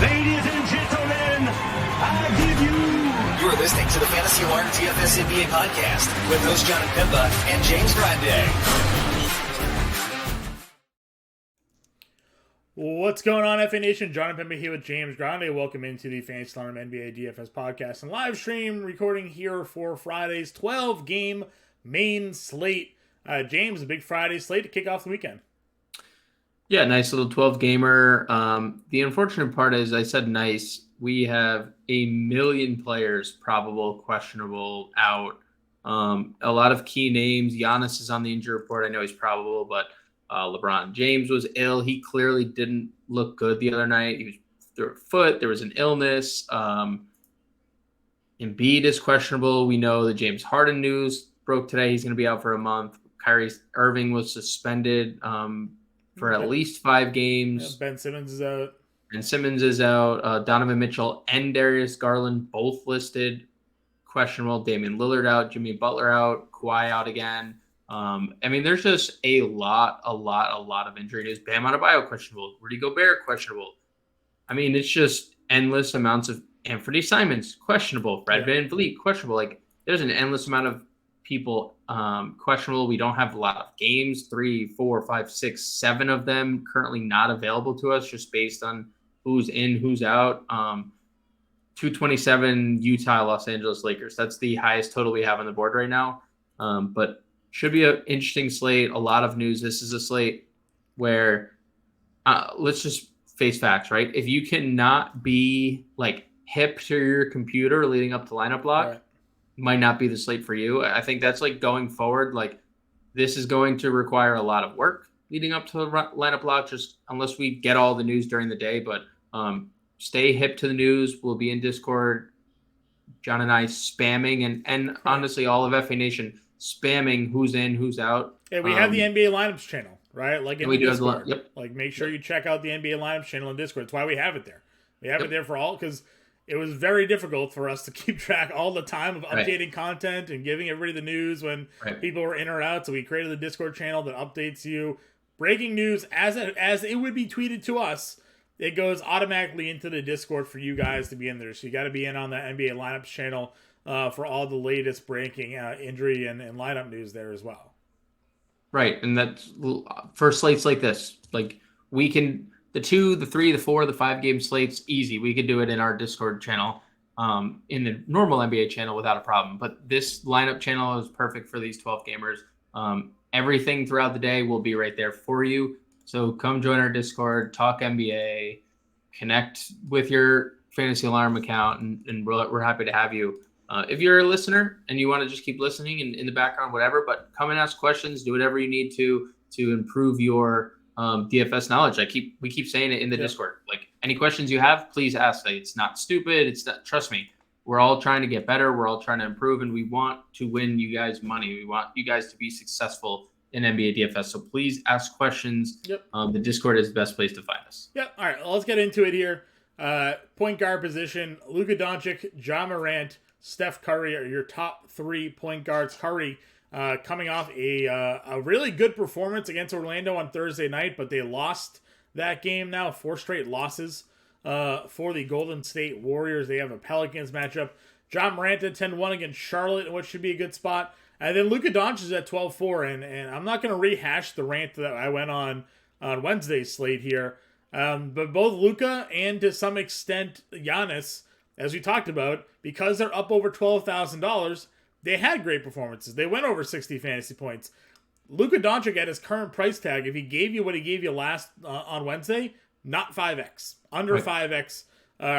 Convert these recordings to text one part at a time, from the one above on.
Ladies and gentlemen, I give you... You're listening to the Fantasy Alarm DFS NBA podcast with host Jon Impemba and James Grande. What's going on, FA Nation? Jon Impemba here with James Grande. Welcome into the Fantasy Alarm NBA DFS podcast and live stream recording here for Friday's 12-game main slate. James, a big Friday slate to kick off the weekend. Yeah, nice little 12-gamer. The unfortunate part is, I said nice. We have a million players probable, questionable, out. A lot of key names. Giannis is on the injury report. I know he's probable, but LeBron James was ill. He clearly didn't look good the other night. He was through a foot. There was an illness. Embiid is questionable. We know the James Harden news broke today. He's going to be out for a month. Kyrie Irving was suspended for at least 5 games. Ben Simmons is out. Donovan Mitchell and Darius Garland both listed questionable. Damian Lillard out. Jimmy Butler out. Kawhi out again. There's just a lot of injury news. Bam Adebayo questionable. Rudy Gobert questionable. It's just endless amounts of Anthony Simons questionable. Fred VanVleet questionable. There's an endless amount of people questionable. We don't have a lot of games. 3, 4, 5, 6, 7 of them currently not available to us, just based on who's in, who's out. 227 Utah, Los Angeles Lakers. That's the highest total we have on the board right now. But should be an interesting slate. A lot of news. This is a slate where let's just face facts, right? If you cannot be hip to your computer leading up to lineup lock, Right. Might not be the slate for you. I think that's going forward. This is going to require a lot of work leading up to the lineup lock, just unless we get all the news during the day. But stay hip to the news. We'll be in Discord. John and I spamming and honestly all of FA Nation spamming who's in, who's out. Yeah, we have the NBA Lineups channel, right? In we do Discord. Yep. Make sure you check out the NBA Lineups channel in Discord. That's why we have it there. We have it there for all, because it was very difficult for us to keep track all the time of updating content and giving everybody the news when people were in or out. So we created the Discord channel that updates you. Breaking news, as it would be tweeted to us, it goes automatically into the Discord for you guys to be in there. So you got to be in on the NBA Lineups channel for all the latest breaking injury and lineup news there as well. Right, and that's for slates like this. We can, the 2, the 3, the 4, the 5 game slates, easy. We could do it in our Discord channel, in the normal NBA channel without a problem. But this lineup channel is perfect for these 12 gamers. Everything throughout the day will be right there for you. So come join our Discord, talk NBA, connect with your Fantasy Alarm account, and we're happy to have you. If you're a listener and you want to just keep listening in the background, whatever, but come and ask questions, do whatever you need to improve your DFS knowledge. We keep saying it in the Discord. Any questions you have, please ask. It's not stupid. It's not, trust me, we're all trying to get better. We're all trying to improve, and we want to win you guys money. We want you guys to be successful in NBA DFS. So please ask questions. Yep. The Discord is the best place to find us. Yep. All right, well, let's get into it here. Point guard position, Luka Doncic, Ja Morant, Steph Curry are your top 3 point guards. Curry coming off a really good performance against Orlando on Thursday night, but they lost that game now. 4 straight losses for the Golden State Warriors. They have a Pelicans matchup. Ja Morant at 10-1 against Charlotte, which should be a good spot. And then Luka Doncic is at 12-4, and I'm not going to rehash the rant that I went on Wednesday's slate here. But both Luka and to some extent Giannis, as we talked about, because they're up over $12,000, they had great performances. They went over 60 fantasy points. Luka Doncic at his current price tag, if he gave you what he gave you last on Wednesday, not 5x, under 5x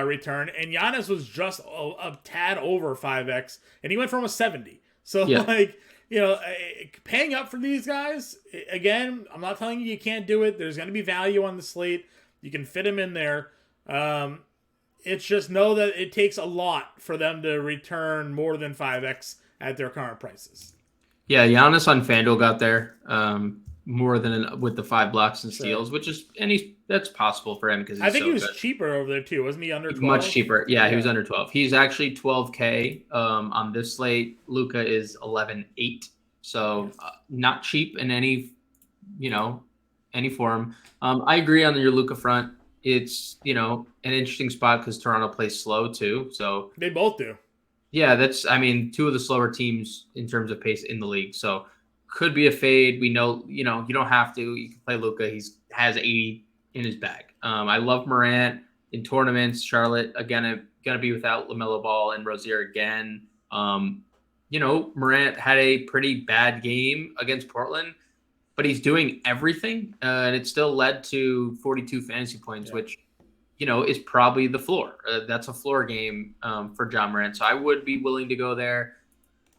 return. And Giannis was just a tad over 5x, and he went from a 70. So, paying up for these guys, again, I'm not telling you can't do it. There's going to be value on the slate. You can fit them in there. It's just know that it takes a lot for them to return more than 5x at their current prices. Yeah, Giannis on FanDuel got there more than with the 5 blocks and steals, which is that's possible for him because I think he was cheaper over there too, wasn't he? Under 12? Much cheaper. Yeah, he was under 12. He's actually 12K on this slate. Luka is 11.8, so not cheap in any form. I agree on your Luka front. it's, an interesting spot because Toronto plays slow too. So They both do. yeah, two of the slower teams in terms of pace in the league. So could be a fade. We know, you don't have to. You can play Luka. Has 80 in his bag. I love Morant in tournaments. Charlotte, again, going to be without LaMelo Ball and Rozier again. Morant had a pretty bad game against Portland, but he's doing everything, and it still led to 42 fantasy points, which, is probably the floor. That's a floor game for John Morant. So I would be willing to go there.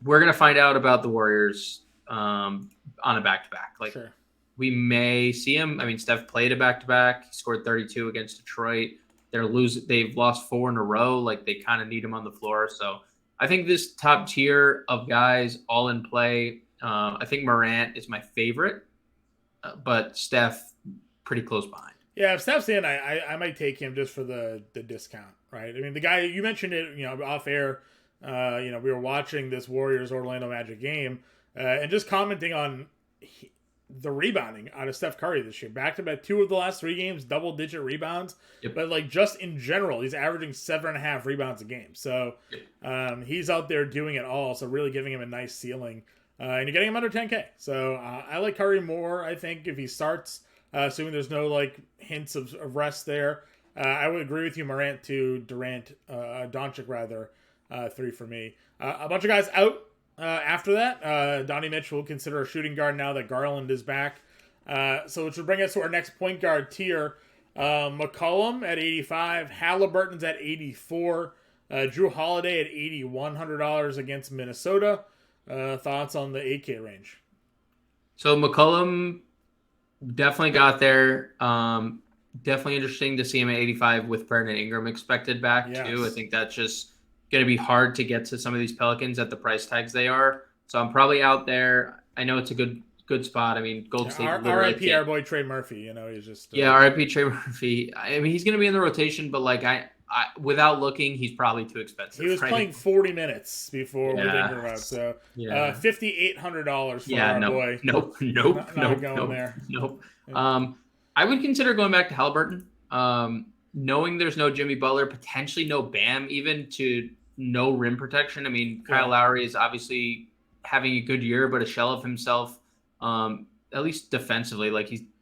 We're going to find out about the Warriors on a back-to-back. Sure. We may see him. I mean, Steph played a back-to-back. He scored 32 against Detroit. They've lost 4 in a row. They kind of need him on the floor. So I think this top tier of guys all in play. I think Morant is my favorite, but Steph pretty close behind. Yeah, if Steph's in, I might take him just for the discount, right? I mean, the guy, you mentioned it, off air. We were watching this Warriors Orlando Magic game and just commenting on the rebounding out of Steph Curry this year. Back-to-back 2 of the last 3 games, double-digit rebounds. Yep. But, just in general, he's averaging 7.5 rebounds a game. So he's out there doing it all, so really giving him a nice ceiling. And you're getting him under 10K. So I like Curry more, I think, if he starts, assuming there's no, hints of rest there. I would agree with you, Morant to Durant, Doncic rather, 3 for me. A bunch of guys out. After that, Donnie Mitch will consider a shooting guard now that Garland is back. So which would bring us to our next point guard tier. McCollum at 85, Halliburton's at 84, Drew Holiday at $8,100 against Minnesota. Thoughts on the 8K range? So McCollum definitely got there. Definitely interesting to see him at 85 with Brandon Ingram expected back too. I think that's just going to be hard to get to some of these Pelicans at the price tags they are. So I'm probably out there. I know it's a good spot. I mean, Gold State. R.I.P. our boy Trey Murphy. He's just R.I.P. Trey Murphy. I mean, he's going to be in the rotation, but I without looking, he's probably too expensive. He was playing 40 minutes before with Ingram out. So $5,800 for our boy. Nope. Not going there. Nope. I would consider going back to Halliburton. Knowing there's no Jimmy Butler, potentially no Bam, even to no rim protection. I mean, Kyle Lowry is obviously having a good year, but a shell of himself, at least defensively.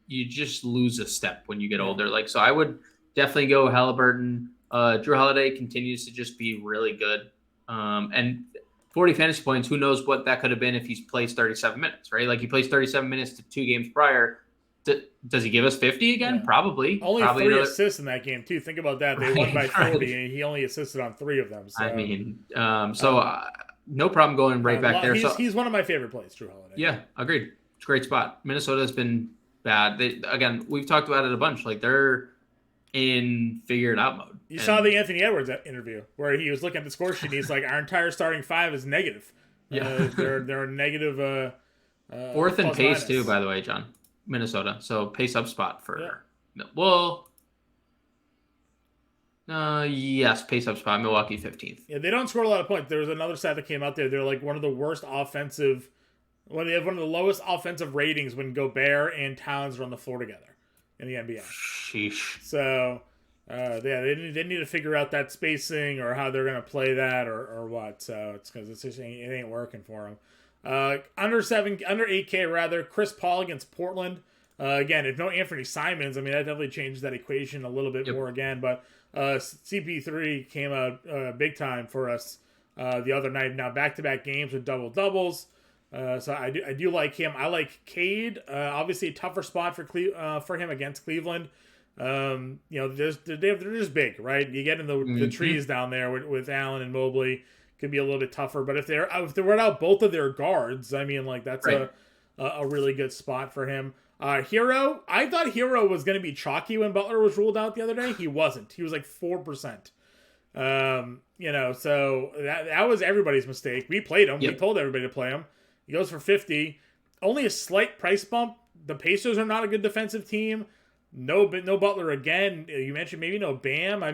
You just lose a step when you get older. So I would definitely go Halliburton. Drew Holiday continues to just be really good. And 40 fantasy points, who knows what that could have been if he's plays 37 minutes, right? He plays 37 minutes to 2 games prior. Does he give us 50 again? Yeah. Probably. Only 3 assists in that game, too. Think about that. They won by 40, and he only assisted on 3 of them. So. I mean, no problem going right back there. He's one of my favorite plays, Drew Holiday. Yeah, agreed. It's a great spot. Minnesota's been bad. We've talked about it a bunch. They're in figure-it-out mode. You saw the Anthony Edwards interview where he was looking at the score sheet, and he's like, our entire starting 5 is negative. Yeah. They're negative. 4th in pace, too, by the way, John. Minnesota, so pace up spot for yes, pace up spot. Milwaukee 15th. Yeah, they don't score a lot of points. There was another stat that came out there. They're one of the worst offensive. They have one of the lowest offensive ratings when Gobert and Towns are on the floor together in the NBA. Sheesh. So, they need to figure out that spacing or how they're going to play that or what. So it's because it ain't working for them. Under 8K rather, Chris Paul against Portland. Again, if no Anthony Simons, that definitely changes that equation a little bit more again. But CP3 came out big time for us the other night. Now back-to-back games with double-doubles. So I do like him. I like Cade. Obviously a tougher spot for him against Cleveland. They're just big, right? You get in the trees down there with Allen and Mobley. Could be a little bit tougher, but if they're without both of their guards, that's right. a really good spot for him. Hero, I thought Hero was going to be chalky when Butler was ruled out the other day. He wasn't. He was 4%. So that was everybody's mistake. We played him. Yep. We told everybody to play him. He goes for 50. Only a slight price bump. The Pacers are not a good defensive team. No Butler again. You mentioned maybe no Bam. I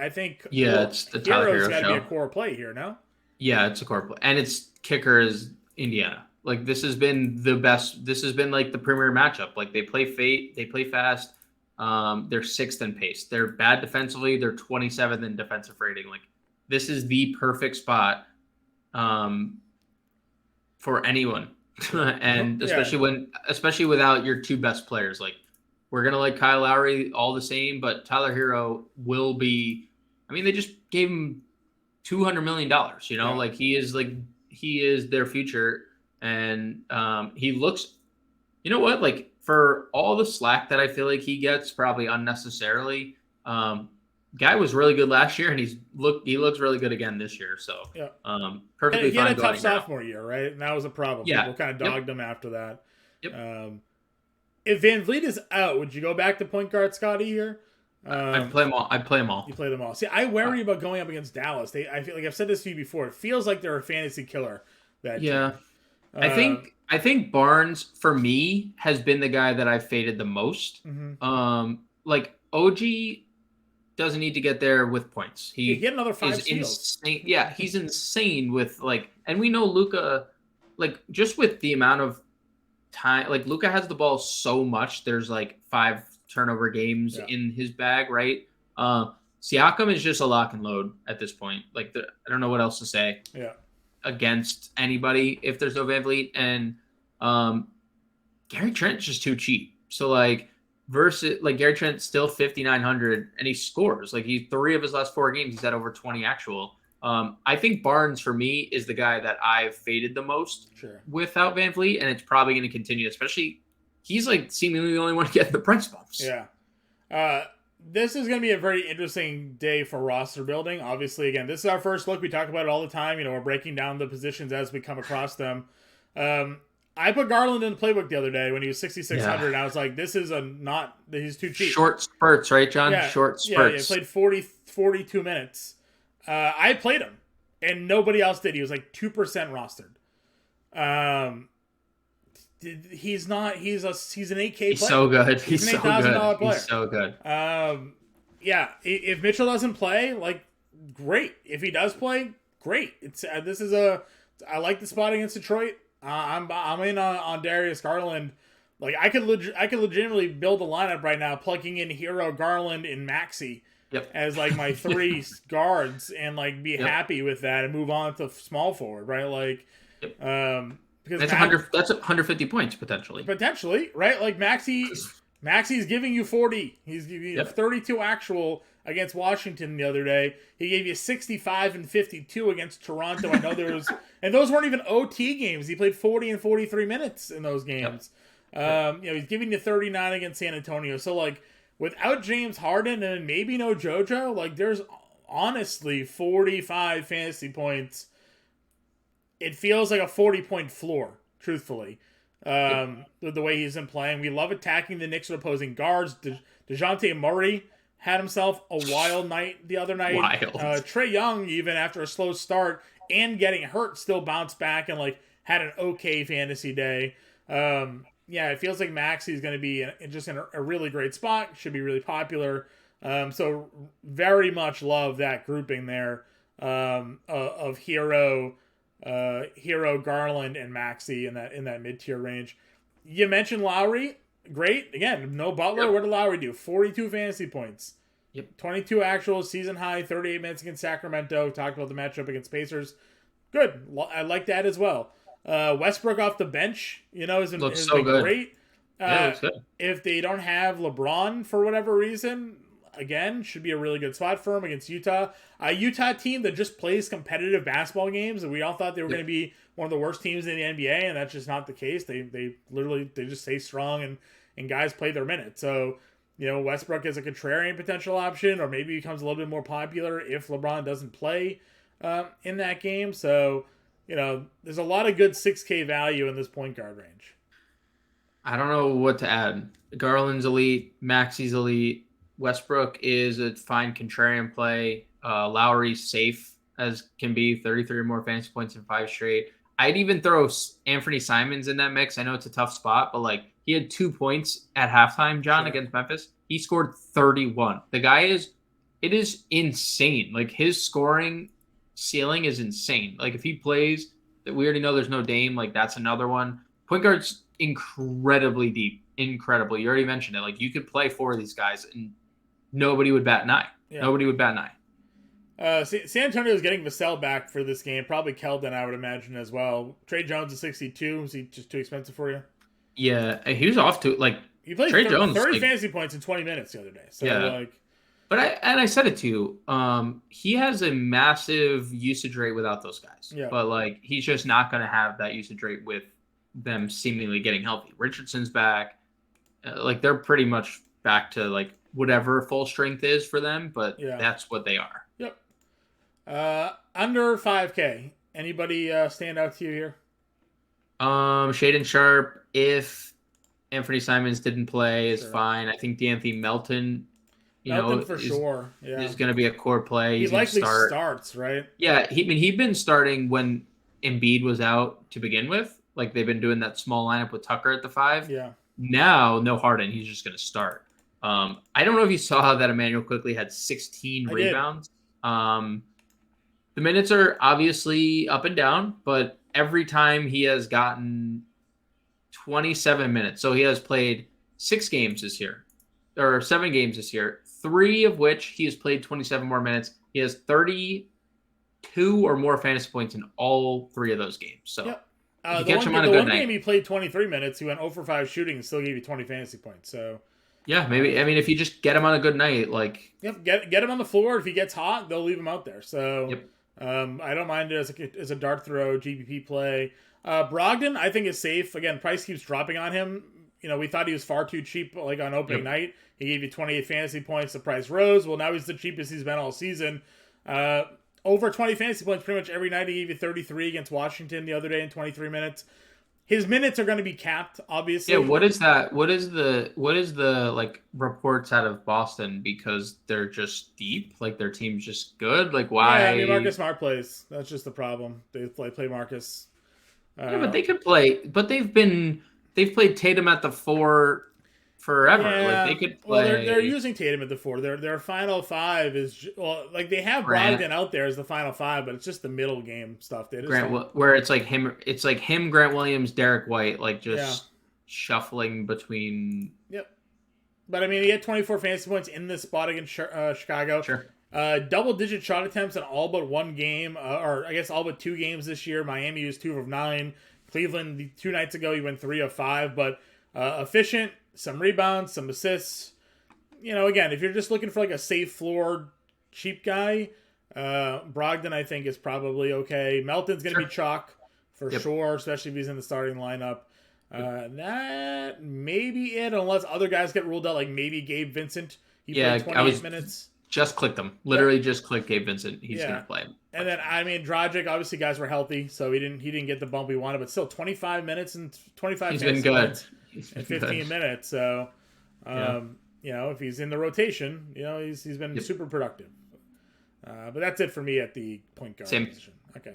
think it's the Tyler Hero's Hero got to show. be a core play here, no? Yeah, it's a core play, and its kicker is Indiana. This has been the best. This has been the premier matchup. They play they play fast. They're 6th in pace. They're bad defensively. They're 27th in defensive rating. Like, this is the perfect spot for anyone. And especially without your 2 best players. Like, we're going to like Kyle Lowry all the same, but Tyler Hero will be, I mean, they just gave him $200 million, like he is their future. And he looks, you know what, like for all the slack that I feel like he gets probably unnecessarily, guy was really good last year and he looks really good again this year. So perfectly fine. He had a tough sophomore year, right? And that was a problem. Yeah. People kind of dogged him after that. Yep. If Van Vliet is out, would you go back to point guard Scotty here? I'd play them all. You play them all. See, I worry about going up against Dallas. I feel like I've said this to you before. It feels like they're a fantasy killer. Team. I think Barnes for me has been the guy that I've faded the most. Mm-hmm. Like OG doesn't need to get there with points. He had another 5 steals. Insane. Yeah, he's insane with and we know Luka, just with the amount of time, Luka has the ball so much. There's 5 turnover games in his bag, right? Siakam is just a lock and load at this point. I don't know what else to say. Yeah. Against anybody if there's no Van Vliet, and Gary Trent's just too cheap. So versus Gary Trent's still 5,900 and he scores. He's 3 of his last 4 games he's had over 20 actual. I think Barnes for me is the guy that I've faded the most without Van Vliet, and it's probably going to continue. Especially he's seemingly the only one getting the price bumps. Yeah. This is going to be a very interesting day for roster building. Obviously, again, this is our first look. We talk about it all the time. We're breaking down the positions as we come across them. I put Garland in the playbook the other day when he was 6,600, and I was like, this is he's too cheap. Short spurts, right, John? Yeah, Short spurts. Yeah, he played 42 minutes. I played him, and nobody else did. He was 2% rostered. He's not. He's an 8K player. He's so good. He's an so good. player. He's so good. Yeah. If Mitchell doesn't play, great. If he does play, great. It's I like the spot against Detroit. I'm in on Darius Garland. I could legitimately build a lineup right now, plugging in Hero, Garland, and Maxey as my 3 guards, and be happy with that and move on to small forward, right? Because that's 150 points potentially, right? Maxey's giving you 40. He's giving you 32 actual against Washington the other day. He gave you 65 and 52 against Toronto. I know and those weren't even OT games. He played 40 and 43 minutes in those games. He's giving you 39 against San Antonio. So without James Harden and maybe no JoJo, there's honestly 45 fantasy points. It feels like a 40-point floor, truthfully, the way he's been playing. We love attacking the Knicks with opposing guards. DeJounte Murray had himself a wild night the other night. Trae Young, even after a slow start and getting hurt, still bounced back and had an okay fantasy day. It feels like Maxey's going to be just in a really great spot. Should be really popular. So very much love that grouping there of Hero, Garland, and Maxey in that mid-tier range. You mentioned Lowry. Great. Again, no Butler. What did Lowry do? 42 fantasy points. 22 actual, season high, 38 minutes against Sacramento. Talked about the matchup against Pacers. Good. I like that as well. Westbrook off the bench, has been good. Great. Looks good. If they don't have LeBron for whatever reason, again, should be a really good spot for him against Utah. A Utah team that just plays competitive basketball games, and we all thought they were going to be one of the worst teams in the NBA, and that's just not the case. They literally just stay strong, and guys play their minutes. So, Westbrook is a contrarian potential option, or maybe becomes a little bit more popular if LeBron doesn't play in that game. So, there's a lot of good 6K value in this point guard range. I don't know what to add. Garland's elite. Maxey's elite. Westbrook is a fine contrarian play. Lowry's safe as can be, 33 or more fantasy points in 5 straight. I'd even throw Anthony Simons in that mix. I know it's a tough spot, but he had 2 points at halftime, John, against Memphis. He scored 31. The guy it is insane. His scoring ceiling is insane. If he plays, we already know there's no Dame. That's another one. Point guard's incredibly deep incredible. You already mentioned it. Like, you could play 4 of these guys and nobody would bat an eye. Yeah. Nobody would bat an eye. San Antonio is getting Vassell back for this game. Probably Keldon, I would imagine, as well. Trey Jones is 62. Is he just too expensive for you? Yeah, he was off to, like, He played Trey Jones, 30 like, fantasy points in 20 minutes the other day. So, Yeah. like, but I said it to you. He has a massive usage rate without those guys. Yeah. But, like, he's just not going to have that usage rate with them seemingly getting healthy. Richardson's back. Like, they're pretty much back to, like, whatever full strength is for them, but that's what they are. Yep. Under 5K. Anybody stand out to you here? Shaden Sharp, if Anthony Simons didn't play, is fine. I think D'Anthony Melton, sure. Yeah. is going to be a core play. He likely start. starts, right? Yeah, he'd been starting when Embiid was out to begin with. Like, they've been doing that small lineup with Tucker at the 5. Yeah. Now, no Harden. He's just going to start. I don't know if you saw that Emmanuel quickly had 16 rebounds. The minutes are obviously up and down, but every time he has gotten 27 minutes. So he has played 6 games this year, or 7 games this year, 3 of which he has played 27 more minutes. He has 32 or more fantasy points in all 3 of those games. So you catch him on a good night. The one game he played 23 minutes, he went 0 for 5 shooting and still gave you 20 fantasy points. So yeah, maybe. I mean, if you just get him on a good night, like, get him on the floor. If he gets hot, they'll leave him out there. So I don't mind it as a dart throw GPP play. Brogdon, I think, is safe. Again, price keeps dropping on him. We thought he was far too cheap, like, on opening night. He gave you 28 fantasy points. The price rose. Well, now he's the cheapest he's been all season. Over 20 fantasy points pretty much every night. He gave you 33 against Washington the other day in 23 minutes. His minutes are going to be capped, obviously. Yeah, what is that? What is the like reports out of Boston, because they're just deep? Like, their team's just good? Like, why? Yeah, I mean, Marcus Smart plays. That's just the problem. They play Marcus. But they could play. But they've played Tatum at the 4 forever. Yeah, like, they could play. Well, they're using Tatum at the 4. Their final 5 is like, they have Brogdon out there as the final 5, but it's just the middle game stuff. They just where it's like him, Grant Williams, Derek White, like, just shuffling between. Yep. But I mean, he had 24 fantasy points in this spot against Chicago. Sure. Double-digit shot attempts in all but one game, or I guess all but 2 games this year. Miami was 2 of 9. Cleveland 2 nights ago, he went 3 of 5. But efficient, some rebounds, some assists. Again, if you're just looking for like a safe floor, cheap guy, Brogdon, I think, is probably okay. Melton's going to be chalk for sure, especially if he's in the starting lineup. That may be it, unless other guys get ruled out, like maybe Gabe Vincent. He played 28 minutes. Just clicked him. Literally just clicked Gabe Vincent. He's going to play him. And then, I mean, Dragic, obviously guys were healthy, so he didn't get the bump we wanted, but still 25 minutes and 25 He's been good. In 15 minutes. So, if he's in the rotation, he's been super productive. But that's it for me at the point guard position. Okay.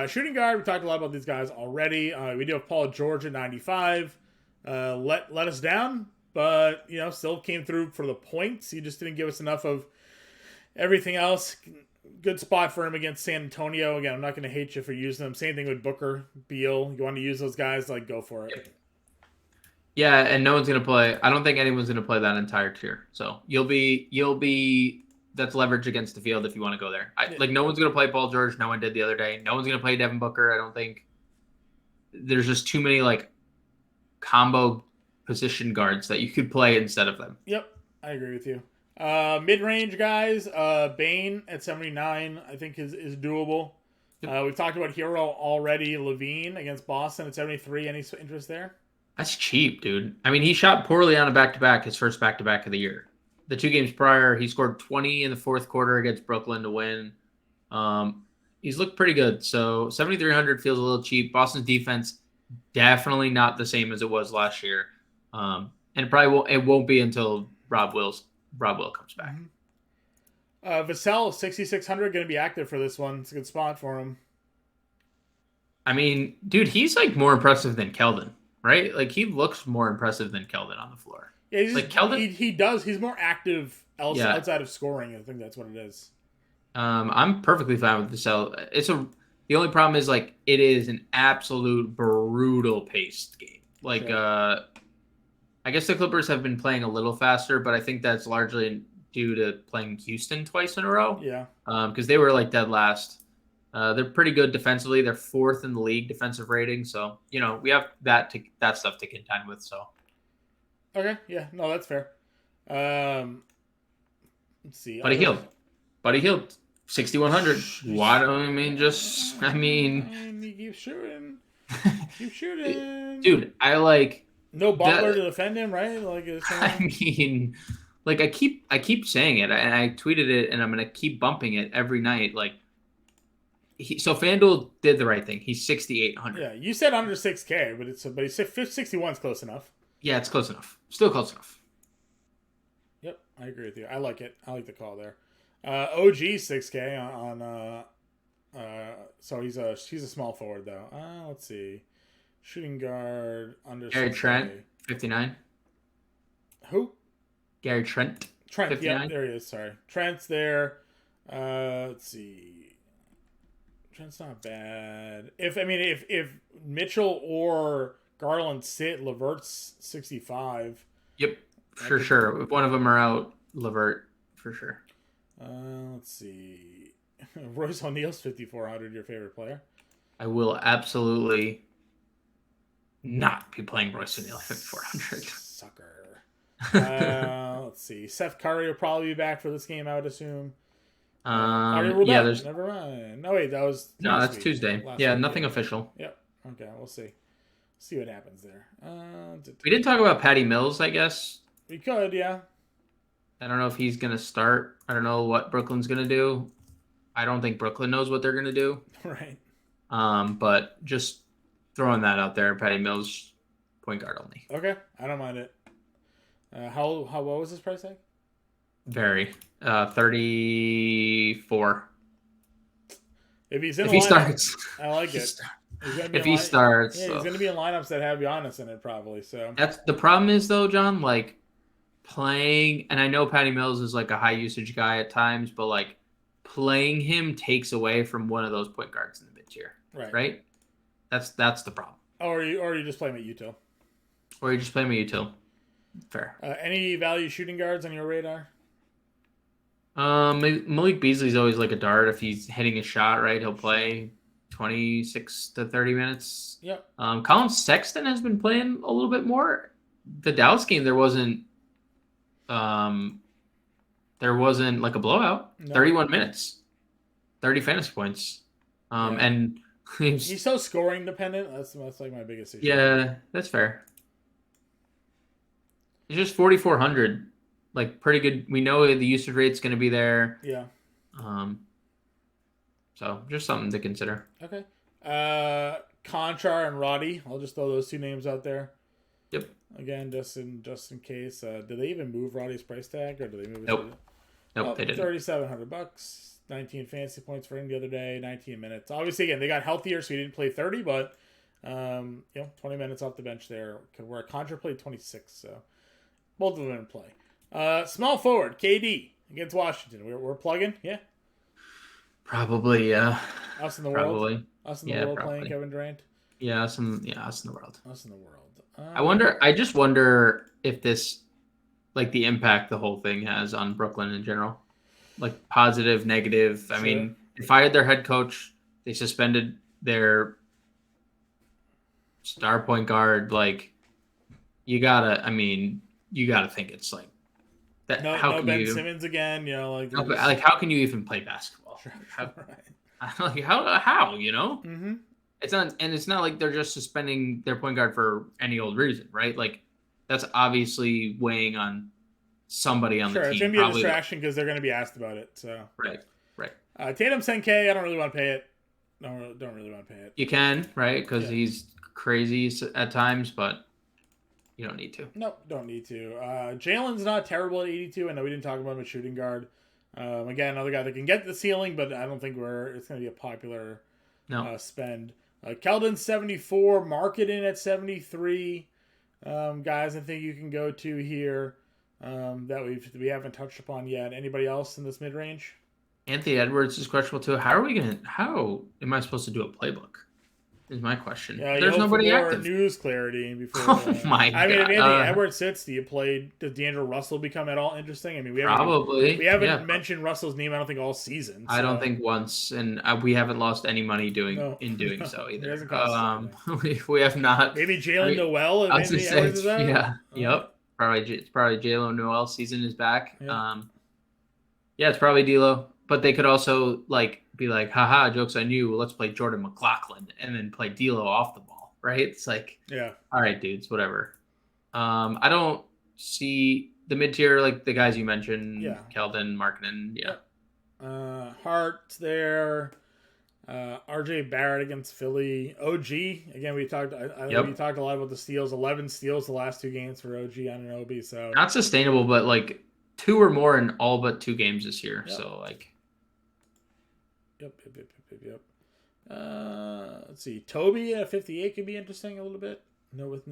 Shooting guard, we talked a lot about these guys already. We do have Paul George at 95. Let us down, but, still came through for the points. He just didn't give us enough of everything else. Good spot for him against San Antonio. Again, I'm not going to hate you for using them. Same thing with Booker, Beal. You want to use those guys, like, go for it. Yep. Yeah, and no one's going to play. I don't think anyone's going to play that entire tier. So you'll be that's leverage against the field if you want to go there. Like, no one's going to play Paul George. No one did the other day. No one's going to play Devin Booker. I don't think. There's just too many, like, combo position guards that you could play instead of them. Yep, I agree with you. Mid-range guys, Bane at 79, I think is doable. We've talked about Hero already. Levine against Boston at 73. Any interest there? That's cheap, dude. I mean, he shot poorly on a back-to-back, his first back-to-back of the year. The 2 games prior, he scored 20 in the 4th quarter against Brooklyn to win. He's looked pretty good. So 7,300 feels a little cheap. Boston's defense, definitely not the same as it was last year. And it won't be until Rob Will comes back. Vassell, 6,600, going to be active for this one. It's a good spot for him. I mean, dude, he's like more impressive than Keldon, right? Like, he looks more impressive than Keldon on the floor. Yeah, like Keldon, he does. He's more active outside of scoring. I think that's what it is. I'm perfectly fine with Vassell. The only problem is, like, it is an absolute brutal paced game. Like, I guess the Clippers have been playing a little faster, but I think that's largely due to playing Houston twice in a row. Yeah. Because they were like dead last. They're pretty good defensively. They're 4th in the league defensive rating. So, we have that stuff to contend with. So, Okay. Yeah. No, that's fair. Let's see. Buddy Hield, 6,100. Why don't He keeps shooting. Keep shooting. Dude, I like. No Butler to defend him, right? I keep saying it, and I tweeted it, and I'm gonna keep bumping it every night. Like, so FanDuel did the right thing. He's 6,800. Yeah, you said under 6K, but he's 61's close enough. Yeah, it's close enough. Still close enough. Yep, I agree with you. I like it. I like the call there. OG 6K on so he's a small forward though. Let's see. Shooting guard under Gary 6K. Trent, 59. Who? Gary Trent. Trent, 59. Yeah, there he is. Sorry. Trent's there. Let's see. Trent's not bad. If Mitchell or Garland sit, Levert's 65. Yep, for sure. If one of them are out, Levert, for sure. Let's see. Royce O'Neal's 5,400, your favorite player? I will absolutely not be playing Royce O'Neal at 5,400. Sucker. Let's see. Seth Curry will probably be back for this game, I would assume. There's never mind. No, wait, that's Tuesday. Yeah, nothing official. Yep. Okay, we'll see. See what happens there. We didn't talk about Patty Mills, I guess. We could, yeah. I don't know if he's going to start. I don't know what Brooklyn's going to do. I don't think Brooklyn knows what they're going to do. Right. But just throwing that out there, Patty Mills, point guard only. Okay, I don't mind it. What was his price tag? Very. 34. If he's in if the he lineup, starts. I like it. If he starts. Yeah, he's going to be in lineups that have Giannis in it probably. So that's the problem is though, John, like playing, and I know Patty Mills is like a high usage guy at times, but like playing him takes away from one of those point guards in the mid tier. Right? That's the problem. Or you just play him at util. Or you just play him at util. Fair. Any value shooting guards on your radar? Malik Beasley's always like a dart. If he's hitting a shot, right, he'll play 26 to 30 minutes. Yep. Colin Sexton has been playing a little bit more. The Dallas game, there wasn't like a blowout. No. 31 minutes, 30 fantasy points. And he's so scoring dependent. That's like my biggest issue. Yeah, that's fair. It's just 4,400. Like pretty good. We know the usage rate's going to be there. Yeah. So just something to consider. Okay. Conchar and Roddy. I'll just throw those two names out there. Yep. Again, just in case. Did they even move Roddy's price tag, or did they move it? Nope. They didn't. $3,700. 19 fantasy points for him the other day. 19 minutes. Obviously, again, they got healthier, so he didn't play 30, but 20 minutes off the bench there. Where Conchar played 26, so both of them in play. Small forward, KD against Washington. We're plugging, yeah. Probably, yeah. Us in the world. Us in the world playing Kevin Durant. Yeah, us in the world. Us in the world. I just wonder if this, like the impact the whole thing has on Brooklyn in general, like positive, negative. Sure. I mean, they fired their head coach. They suspended their star point guard. Like, you gotta think it's like that. No Ben Simmons again. How can you even play basketball? Sure, right. How you know? Mm-hmm. It's not like they're just suspending their point guard for any old reason, right? Like that's obviously weighing on somebody on the team. Sure, it's gonna be a distraction because they're gonna be asked about it. So right. Tatum's 10K. I don't really want to pay it. Don't really want to pay it. You can, right? Because he's crazy at times, but you don't need to. Nope, don't need to. Jalen's not terrible at 82. I know we didn't talk about him at shooting guard. Again, another guy that can get the ceiling, but I don't think it's going to be a popular spend. Keldon's 74, Marketing at 73. Guys, I think you can go to here that we haven't touched upon yet. Anybody else in this mid range? Anthony Edwards is questionable too. How am I supposed to do a playbook? is my question. Yeah, There's nobody more active. News clarity before. Oh my I mean, if God. Anthony Edwards sits, does D'Angelo Russell become at all interesting? I mean, we haven't mentioned Russell's name. I don't think all season. So. I don't think once, and we haven't lost any money doing so either. It hasn't cost we have not. Maybe Jalen Noel. If Anthony Edwards is out? Yeah. Yep. It's probably Jalen Noel's season is back. Yeah. It's probably D'Lo, but they could also be like, haha, jokes on you. Let's play Jordan McLaughlin and then play D'Lo off the ball, right? It's like, all right, dudes, whatever. I don't see the mid tier like the guys you mentioned, Keldon, Markkanen, Hart there. RJ Barrett against Philly. OG again. We talked. We talked a lot about the steals. 11 steals the last 2 games for OG on an OB. So not sustainable, but 2 or more in all but 2 games this year. Yep. So Yep. Let's see. Toby at 58 could be interesting a little bit.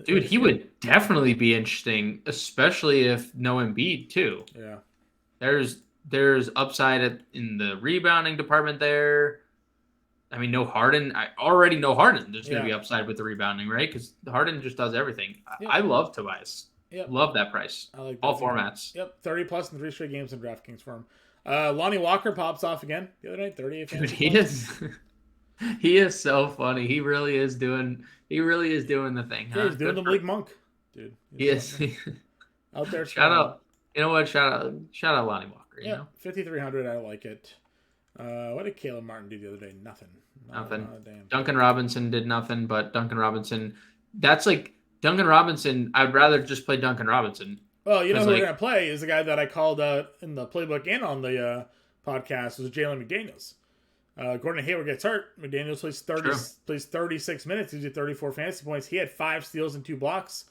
Dude, he would definitely be interesting, especially if no Embiid too. Yeah. There's upside in the rebounding department there. I mean, no Harden. I already know Harden. There's going to be upside with the rebounding, right? Because Harden just does everything. Yep. I love Tobias. Yep. Love that price. I like that all formats. Yep, 30 plus in 3 straight games in DraftKings for him. Lonnie Walker pops off again the other night. 38. Dude, he is so funny. He really is doing the thing. Yeah, he's doing the Bleak Monk, dude. He is. Out there. Shout out. You know what? Shout out Lonnie Walker. You know? 5,300. I like it. What did Caleb Martin do the other day? Nothing. Duncan Robinson did nothing, but Duncan Robinson. That's Duncan Robinson. I'd rather just play Duncan Robinson. Well, you know who we're gonna play is the guy that I called in the playbook and on the podcast was Jalen McDaniels. Gordon Hayward gets hurt. McDaniels plays 36 minutes. He did 34 fantasy points. He had 5 steals and 2 blocks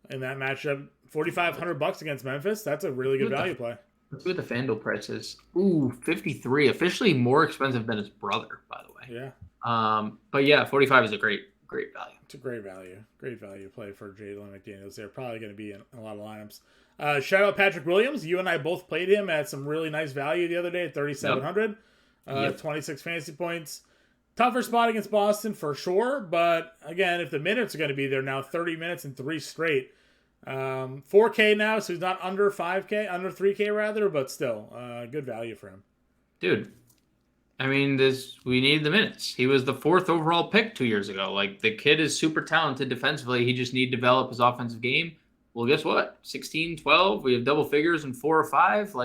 in that matchup. $4,500 against Memphis. That's a really good value play. Let's see what the FanDuel price is. Ooh, 53. Officially more expensive than his brother, by the way. Yeah. But 45 is a great value. It's a great value. Great value play for Jalen McDaniels. They're probably going to be in a lot of lineups. Shout out Patrick Williams. You and I both played him at some really nice value the other day at 3,700. 26 fantasy points. Tougher spot against Boston for sure. But again, if the minutes are going to be there now, 30 minutes and 3 straight. 4K now, so he's not under 5K, under 3K rather, but still, good value for him. Dude, I mean, we need the minutes. He was the 4th overall pick 2 years ago. The kid is super talented defensively. He just need to develop his offensive game. Well, guess what? 16, 12, we have double figures in 4 or 5.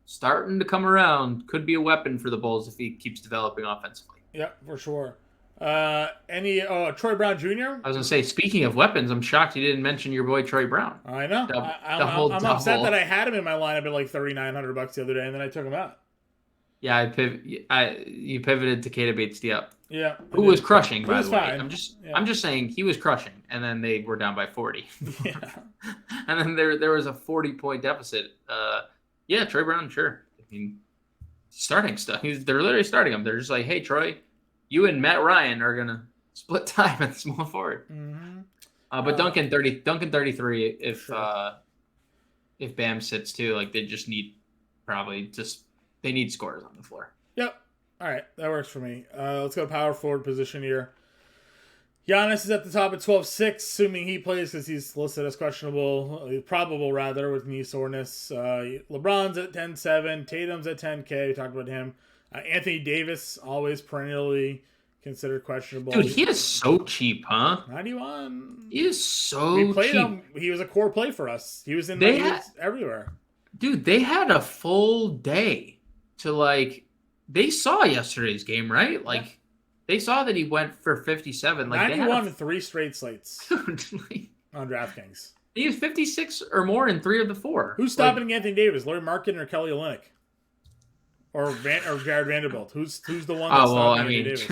Starting to come around. Could be a weapon for the Bulls if he keeps developing offensively. Yeah, for sure. Troy Brown Jr.? I was going to say, speaking of weapons, I'm shocked you didn't mention your boy Troy Brown. I know. I'm upset that I had him in my lineup at $3,900 the other day, and then I took him out. Yeah, you pivoted to Keita Bates-Diop. Yeah. Who was crushing, by the way. Fine. I'm just saying he was crushing, and then they were down by 40. Yeah. And then there was a 40-point deficit. Troy Brown, sure. I mean, starting stuff. They're literally starting him. They're just like, hey, Troy, you and Matt Ryan are gonna split time at small forward. Mm-hmm. But Duncan 33. If Bam sits too, they just need they need scorers on the floor. Yep. All right, that works for me. Let's go power forward position here. Giannis is at the top at 12-6, assuming he plays because he's listed as probable rather, with knee soreness. LeBron's at 10-7. Tatum's at 10K. We talked about him. Anthony Davis, always perennially considered questionable. Dude, he is so cheap, huh? 91. He is so we played cheap. Him. He was a core play for us. He was in everywhere. Dude, they had a full day to they saw yesterday's game, right? They saw that he went for 57. 91 in 3 straight slates on DraftKings. He was 56 or more in 3 of the 4. Who's stopping Anthony Davis? Larry Markin or Kelly Olynyk? Or Jared Vanderbilt? Who's the one that's stopping Anthony Davis?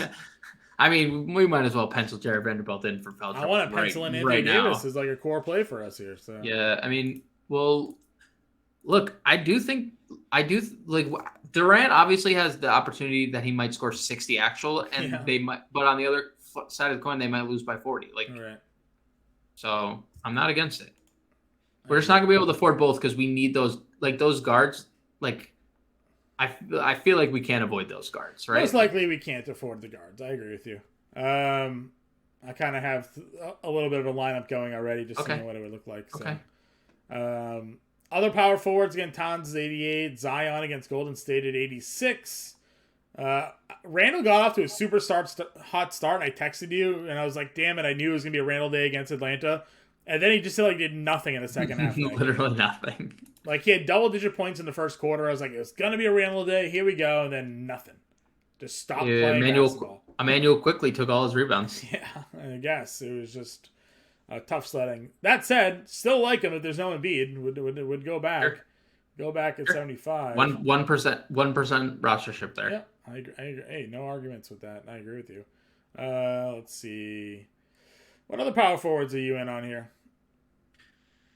I mean, we might as well pencil Jared Vanderbilt in for foul trouble. I want to pencil in Anthony Davis as a core play for us here. So yeah, I mean, well, look, I do Durant obviously has the opportunity that he might score 60 actual, and they might, but on the other side of the coin, they might lose by 40. Right. So I'm not against it. We're just not gonna be able to afford both because we need those guards. I feel like we can't avoid those guards, right? Most likely we can't afford the guards. I agree with you. I kind of have a little bit of a lineup going already, just Okay. seeing what it would look like. So. Okay. Other power forwards again, Towns is 88, Zion against Golden State at 86. Randall got off to a super hot start, and I texted you, and I was like, damn it, I knew it was going to be a Randall day against Atlanta. And then he just did nothing in the second half. Literally nothing. Like, he had double-digit points in the first quarter. I was like, it's going to be a Randall day. Here we go. And then nothing. Just stop playing basketball. Emmanuel quickly took all his rebounds. Yeah, I guess. It was just tough sledding. That said, still like him if there's no Embiid. Would go back. Sure. Go back at 75. 1% rostership there. Yeah, I agree. Hey, no arguments with that. I agree with you. Let's see. What other power forwards are you in on here?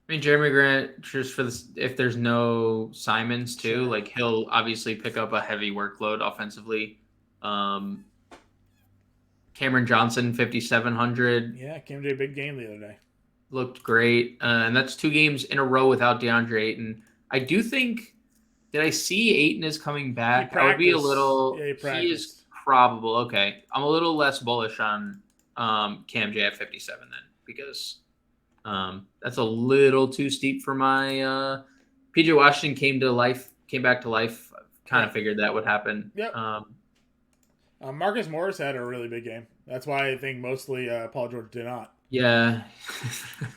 I mean, Jeremy Grant, just for this, if there's no Simons too, Sure. like he'll obviously pick up a heavy workload offensively. Cameron Johnson, 5,700. Yeah, came to a big game the other day. Looked great. And that's 2 games in a row without DeAndre Ayton. I do think, did I see Ayton is coming back? I would be a little, he is probable. Okay. I'm a little less bullish on Cam J at 57 then, because that's a little too steep for my PJ Washington came back to life. Kind of figured that would happen. Yep. Marcus Morris had a really big game. That's why I think mostly Paul George did not. Yeah.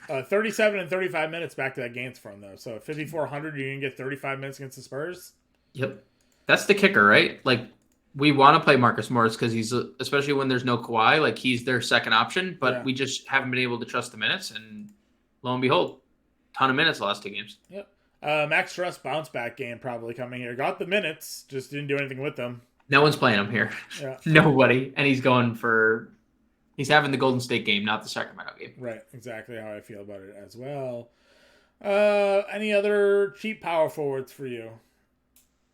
37 and 35 minutes back to that games from, though. So 5,400, you're going to get 35 minutes against the Spurs? Yep. That's the kicker, right? Like, we want to play Marcus Morris because he's, especially when there's no Kawhi, like he's their second option, but we just haven't been able to trust the minutes. And lo and behold, ton of minutes the last 2 games. Yep. Max Struss bounce back game probably coming here. Got the minutes, just didn't do anything with them. No one's playing him here. Yeah. Nobody. And he's having the Golden State game, not the Sacramento game. Right. Exactly how I feel about it as well. Any other cheap power forwards for you?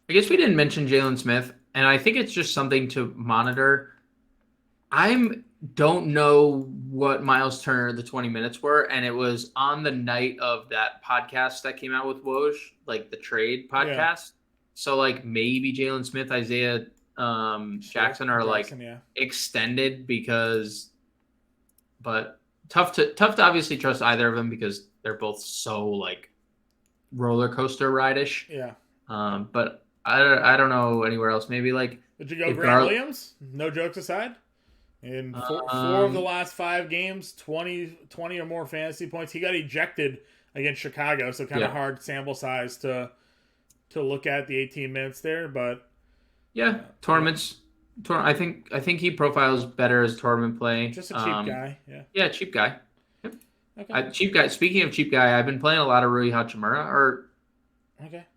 I guess we didn't mention Jalen Smith, and I think it's just something to monitor. I don't know what Miles Turner the 20 minutes were, and it was on the night of that podcast that came out with Woj, like the trade podcast. Yeah. So like maybe Jalen Smith, Isaiah Jackson are extended but tough to obviously trust either of them because they're both so like roller coaster ride-ish. Yeah. But I don't know anywhere else. Maybe like. Did you go Grant Williams? No jokes aside. In 4 of the last 5 games, 20 or more fantasy points. He got ejected against Chicago, so kind of hard sample size to look at the 18 minutes there. But tournaments. I think he profiles better as tournament play. Just a cheap guy. Yeah, cheap guy. Yep. Okay. Cheap guy. Speaking of cheap guy, I've been playing a lot of Rui Hachimura.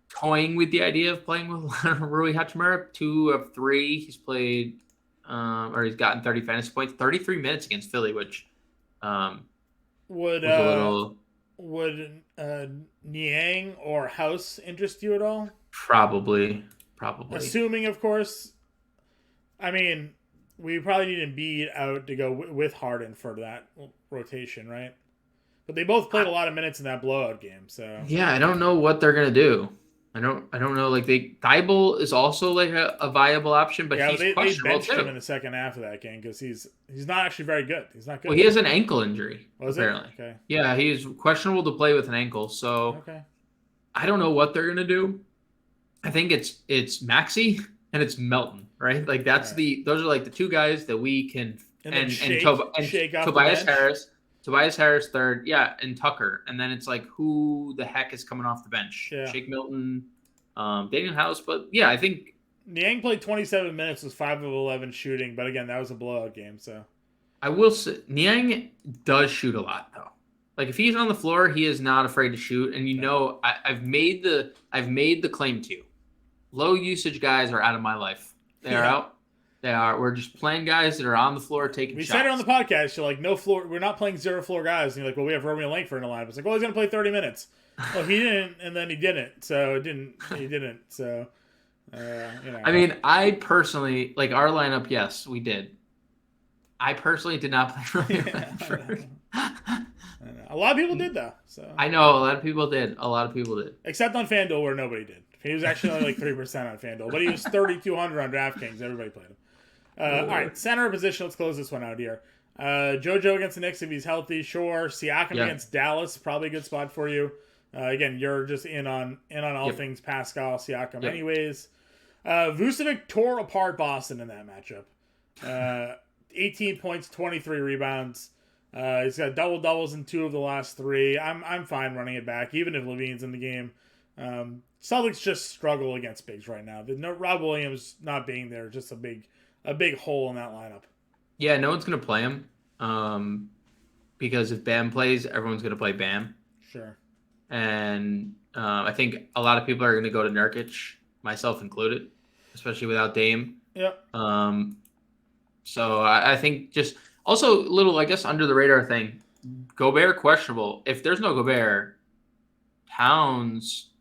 Toying with the idea of playing with Rui Hachimura. 2 of 3 he's played. Or he's gotten 30 fantasy points, 33 minutes against Philly, which would Niang or House interest you at all? Probably. Assuming, of course. I mean, we probably need Embiid out to go with Harden for that rotation, right? But they both played a lot of minutes in that blowout game, so yeah, I don't know what they're gonna do. I don't know. Like Thibault is also like a viable option, but he's questionable they benched too. him in the second half of that game because he's not actually very good. He's not good. Well, he has an ankle injury. Apparently. Okay. Yeah, he's questionable to play with an ankle. So I don't know what they're gonna do. I think it's Maxey and it's Melton, right? Like those are like the 2 guys that we can and Tobias Harris. Tobias Harris third, and Tucker. And then it's like, who the heck is coming off the bench? Yeah. Shake Milton, Daniel House. But, I think... Niang played 27 minutes, was 5 of 11 shooting. But, again, that was a blowout game, so... I will say, Niang does shoot a lot, though. Like, if he's on the floor, he is not afraid to shoot. And, I've made the claim to you. Low usage guys are out of my life. They are out. They are. We're just playing guys that are on the floor taking shots. We said it on the podcast. You're like, no floor. We're not playing 0 floor guys. And you're like, well, we have Romeo Langford in the lineup. It's like, well, he's going to play 30 minutes. Well, he didn't, and then he didn't. So he didn't. So, I mean, I personally, like our lineup, yes, we did. I personally did not play Romeo Langford. A lot of people did, though. So I know a lot of people did. Except on FanDuel, where nobody did. He was actually only like 3% on FanDuel, but he was 3,200 on DraftKings. Everybody played him. All right, center position. Let's close this one out here. JoJo against the Knicks if he's healthy, sure. Siakam against Dallas, probably a good spot for you. Again, you're just in on all things Pascal Siakam, anyways. Vucevic tore apart Boston in that matchup. 18 points, 23 rebounds. He's got double doubles in 2 of the last 3. I'm fine running it back, even if Levine's in the game. Celtics just struggle against bigs right now. Rob Williams not being there, just a big hole in that lineup. Yeah, no one's gonna play him. Because if Bam plays, everyone's gonna play Bam. Sure. And I think a lot of people are gonna go to Nurkic, myself included, especially without Dame. Yep. So I think just also a little, I guess, under the radar thing. Gobert questionable. If there's no Gobert, Towns.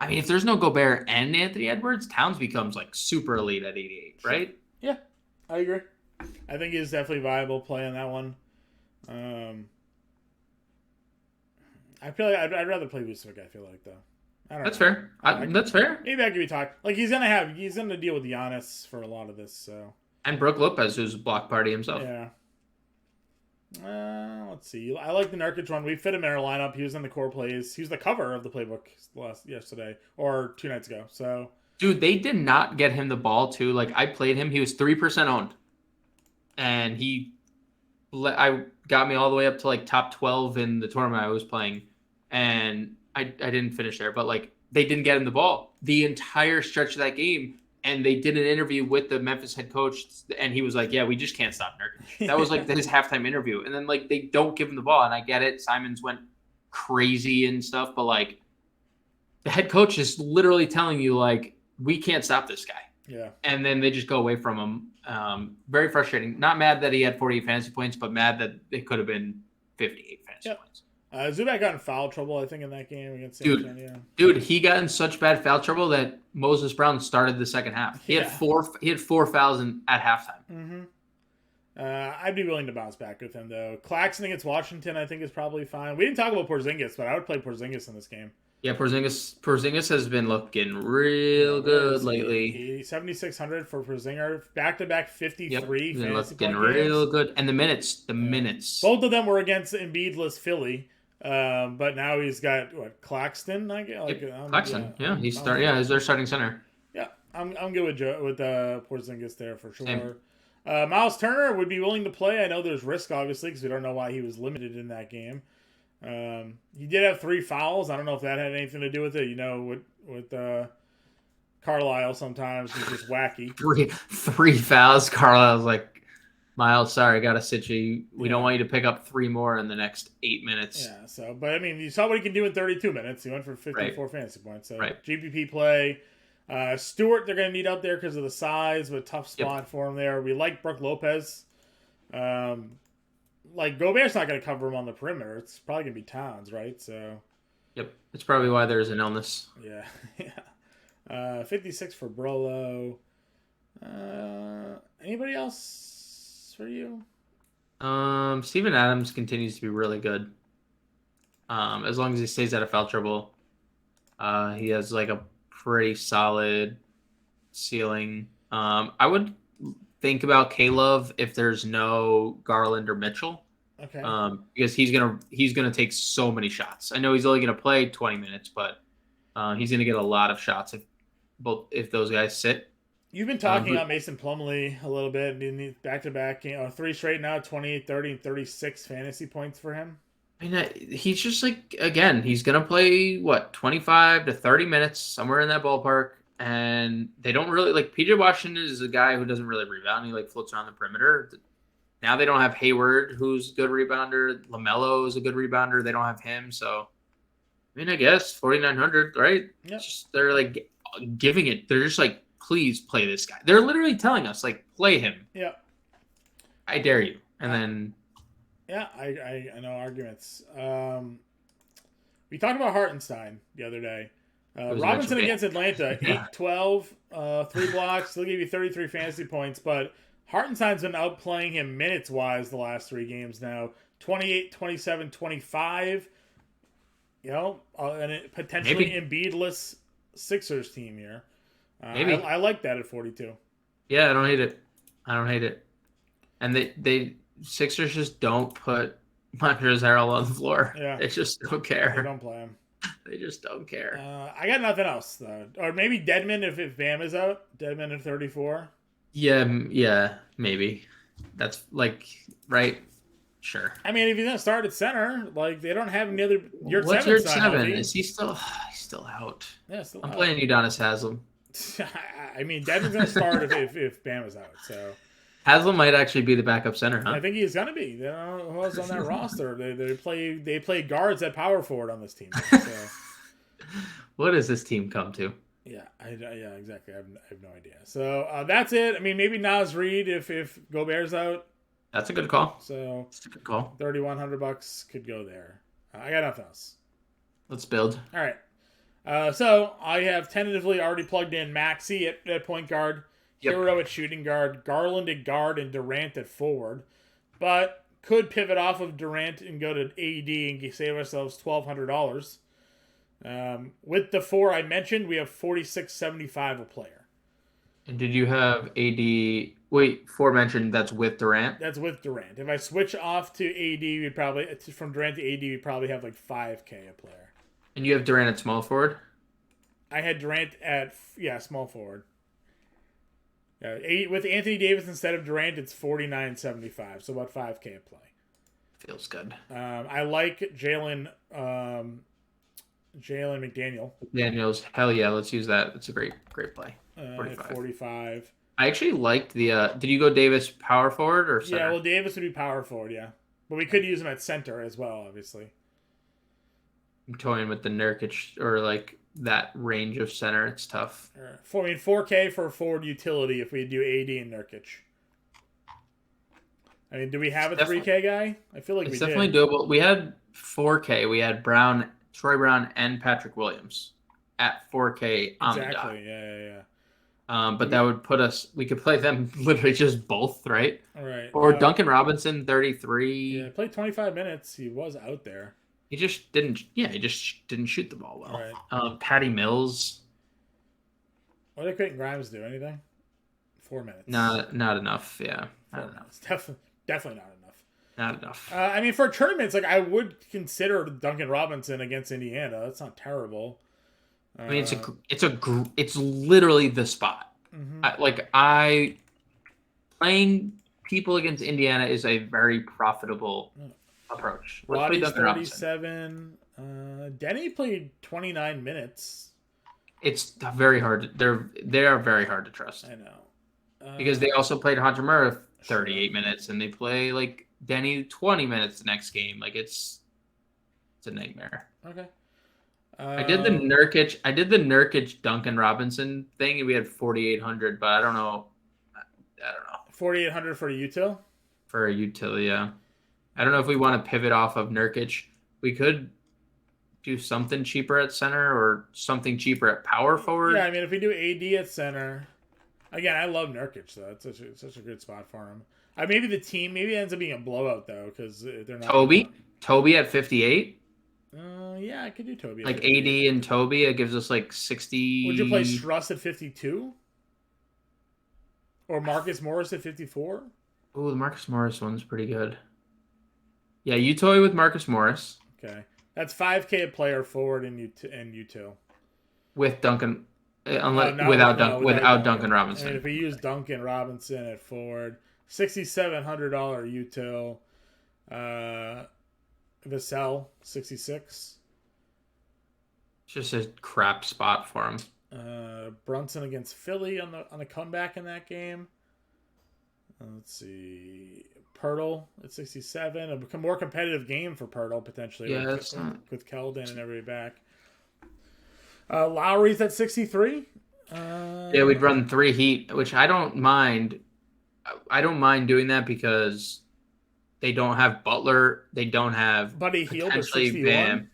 I mean, if there's no Gobert and Anthony Edwards, Towns becomes like super elite at 88, right? Yeah, I agree. I think he's definitely viable play on that one. I feel like I'd rather play Vucevic. I feel like though. I don't know. That's fair. That's fair. Maybe I could be talked. Like he's gonna deal with Giannis for a lot of this. So. And Brook Lopez, who's a block party himself. Yeah. Let's see. I like the Nurkic one. We fit him in our lineup. He was in the core plays. He was the cover of the playbook yesterday or 2 nights ago. So, dude, they did not get him the ball too. Like I played him, he was 3% owned, and I got me all the way up to like top 12 in the tournament I was playing, and I didn't finish there, but like they didn't get him the ball the entire stretch of that game. And they did an interview with the Memphis head coach, and he was like, "Yeah, we just can't stop Nurkic." That was like his halftime interview. And then like they don't give him the ball, and I get it. Simons went crazy and stuff, but like the head coach is literally telling you like, "We can't stop this guy." Yeah. And then they just go away from him. Very frustrating. Not mad that he had 48 fantasy points, but mad that it could have been 58 fantasy points. Zubac got in foul trouble, I think, in that game against San Antonio. Dude, he got in such bad foul trouble that Moses Brown started the second half. He had four fouls at halftime. Mm-hmm. I'd be willing to bounce back with him though. Claxton against Washington, I think, is probably fine. We didn't talk about Porzingis, but I would play Porzingis in this game. Yeah, Porzingis has been looking real good lately. 7,600 for Porzingis, back-to-back 53 fantasy looking real good, and the minutes. Both of them were against Embiidless Philly. But now he's got Claxton. Claxton, he's their starting center. Yeah, I'm good with Porzingis there for sure. Miles Turner would be willing to play. I know there's risk obviously because we don't know why he was limited in that game. He did have 3 fouls. I don't know if that had anything to do with it. You know, with Carlisle sometimes he's just wacky. Three fouls. Carlisle's like, Miles, sorry, I got to sit you. We don't want you to pick up 3 more in the next 8 minutes. Yeah, so, but I mean, you saw what he can do in 32 minutes. He went for 54 fantasy points. So, GPP play. Stewart, they're going to need out there because of the size, but tough spot for him there. We like Brook Lopez. Like, Gobert's not going to cover him on the perimeter. It's probably going to be Towns, right? So. Yep, it's probably why there's an illness. Yeah. 56 for Brolo. Anybody else? For you? Steven Adams continues to be really good. As long as he stays out of foul trouble, he has like a pretty solid ceiling. I would think about K-Love if there's no Garland or Mitchell. Okay. Because he's gonna take so many shots. I know he's only gonna play 20 minutes, but he's gonna get a lot of shots if those guys sit. You've been talking about Mason Plumlee a little bit in back-to-back, 3 straight now, 28, 30, and 36 fantasy points for him. I mean, he's just like, again, he's going to play, 25 to 30 minutes, somewhere in that ballpark. And they don't really, like, PJ Washington is a guy who doesn't really rebound. He, like, floats around the perimeter. Now they don't have Hayward, who's a good rebounder. LaMelo is a good rebounder. They don't have him. So, I mean, I guess 4,900, right? Yep. They're, like, giving it. They're just like, please play this guy. They're literally telling us, like, play him. Yeah. I dare you. And then. Yeah, I know arguments. We talked about Hartenstein the other day. Robinson against Atlanta, 8-12, 3 blocks. He'll give you 33 fantasy points, but Hartenstein's been outplaying him minutes-wise the last 3 games now. 28, 27, 25. And potentially Embiid-less Sixers team here. I like that at 42. Yeah, I don't hate it. I don't hate it. And they Sixers just don't put Montrezl Harrell on the floor. Yeah. They just don't care. They don't play him. They just don't care. I got nothing else though, or maybe Deadman if Bam is out. Deadman at 34. Yeah, maybe. That's like right. Sure. I mean, if he's gonna start at center, like they don't have any other. What's your 7? Is he still? He's still out. Yeah, still I'm out. playing Udonis Haslam. I mean, Deadman's gonna start if Bam is out. So Haslam might actually be the backup center, huh? I think he's gonna be. They don't know who else on that roster. They play guards at power forward on this team. So. What does this team come to? Yeah, exactly. I have no idea. So that's it. I mean, maybe Nas Reed if Gobert's out. That's a good call. So that's a good call. $3,100 could go there. I got nothing else. Let's build. All right. So I have tentatively already plugged in Maxey at point guard, Hero at shooting guard, Garland at guard, and Durant at forward. But could pivot off of Durant and go to AD and save ourselves $1,200. With the 4 I mentioned, we have $46.75 a player. And did you have AD? Wait, 4 mentioned that's with Durant? That's with Durant. If I switch off to AD, we'd probably, from Durant to AD, we'd probably have like $5K a player. And you have Durant at small forward? I had Durant at, small forward. With Anthony Davis instead of Durant, it's $49.75, so about $5K a play. Feels good. I like Jalen McDaniel. Daniels, hell yeah, let's use that. It's a great play. 45. I actually liked the. Did you go Davis power forward or center? Yeah, well, Davis would be power forward, yeah. But we could use him at center as well, obviously. I'm toying with the Nurkic or like that range of center. It's tough. 4K for a forward utility if we do AD and Nurkic. I mean, do we have a 3K guy? I feel like it's we definitely did. doable. We had 4K. We had Troy Brown, and Patrick Williams at 4K on the dot. Exactly. Yeah. But that would put us. We could play them literally just both, right? All right. Or Duncan Robinson, 33. Yeah, played 25 minutes. He was out there. He just didn't. Yeah, he just didn't shoot the ball well. Right. Patty Mills. What did Quentin Grimes do? Anything? 4 minutes. Not enough. Yeah, not enough. Definitely not enough. Not enough. I mean, for tournaments, like I would consider Duncan Robinson against Indiana. That's not terrible. I mean, it's literally the spot. Mm-hmm. Playing people against Indiana is a very profitable approach. Let's play Duncan 37. Denny played 29 minutes. It's very hard. They are very hard to trust. I know. Because they also played Hunter Murray 38 minutes, and they play like Denny 20 minutes the next game. Like it's a nightmare. Okay. I did the Nurkic Duncan Robinson thing, and we had 4,800, but I don't know. 4,800 for a util? For a util, yeah. I don't know if we want to pivot off of Nurkic. We could do something cheaper at center or something cheaper at power forward. Yeah, I mean, if we do AD at center, again, I love Nurkic, though. It's such a good spot for him. Maybe it ends up being a blowout, though, because they're not. Toby at 58? Yeah, I could do Toby. Like AD and Toby, it gives us like 60. Would you play Struss at 52? Or Marcus Morris at 54? Oh, the Marcus Morris one's pretty good. Yeah, you toy with Marcus Morris. Okay. That's 5K a player forward and util. With Duncan, without Duncan Robinson. I mean, if we use Duncan Robinson at forward, $6,700 util. Vassell, 66. It's just a crap spot for him. Brunson against Philly on the comeback in that game. Let's see. Pirtle at 67. A more competitive game for Pirtle, potentially. Yeah, with Keldon and everybody back. Lowry's at 63. Yeah, we'd run 3 Heat, which I don't mind. I don't mind doing that because they don't have Butler. They don't have Buddy Hield at potentially 61. Bam.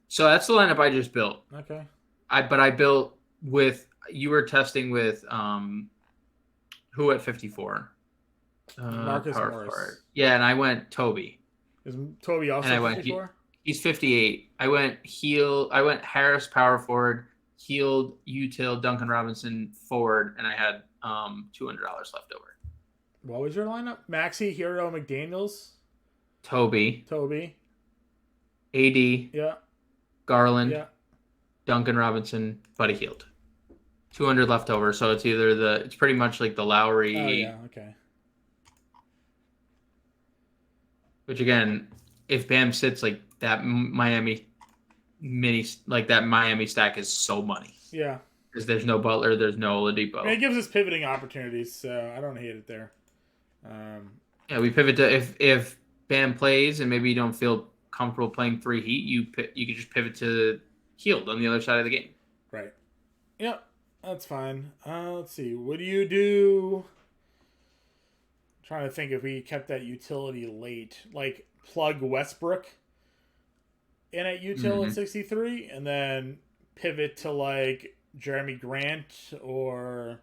So that's the lineup I just built. Okay. I built with, you were testing with who at 54? Marcus Morris. Forward. Yeah, and I went Toby. Is Toby also 54? He's 58. I went Harris power forward, Hield, util, Duncan Robinson forward, and I had $200 left over. What was your lineup? Maxey, Hero, McDaniels, Toby, Toby. AD, Yeah. Garland, Yeah. Duncan Robinson, Buddy Hield. 200 left over, so it's pretty much like the Lowry. Oh yeah. Okay. Which again, if Bam sits like that Miami stack is so money. Yeah. Because there's no Butler, there's no Oladipo. I mean, it gives us pivoting opportunities, so I don't hate it there. Yeah, we pivot to if Bam plays and maybe you don't feel comfortable playing 3 Heat, you could just pivot to Hield on the other side of the game. Right. Yep. That's fine. Let's see. What do you do? I'm trying to think if we kept that utility late, like plug Westbrook in at util at 63, and then pivot to like Jeremy Grant or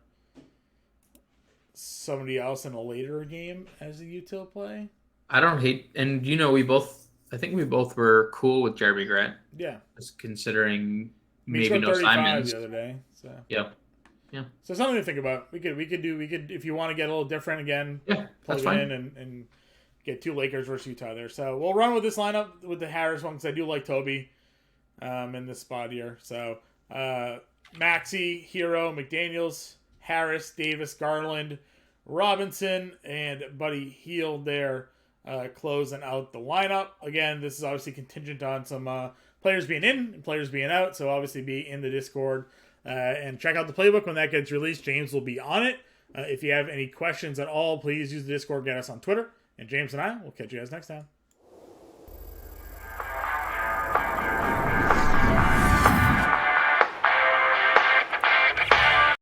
somebody else in a later game as a util play. I don't hate, and I think we both were cool with Jeremy Grant. Yeah. Just considering He maybe no 35 Simons the other day. So Yep. Yeah. So something to think about. We could if you want to get a little different again. Yeah, plug that's it fine. in and get 2 Lakers versus Utah there. So we'll run with this lineup with the Harris one because I do like Toby in this spot here. So Maxey, Hero, McDaniels, Harris, Davis, Garland, Robinson, and Buddy Hield there closing out the lineup. Again, this is obviously contingent on some players being in and players being out. So obviously be in the Discord and check out the playbook when that gets released. James will be on it. If you have any questions at all, please use the Discord. Get us on Twitter. And James and I will catch you guys next time.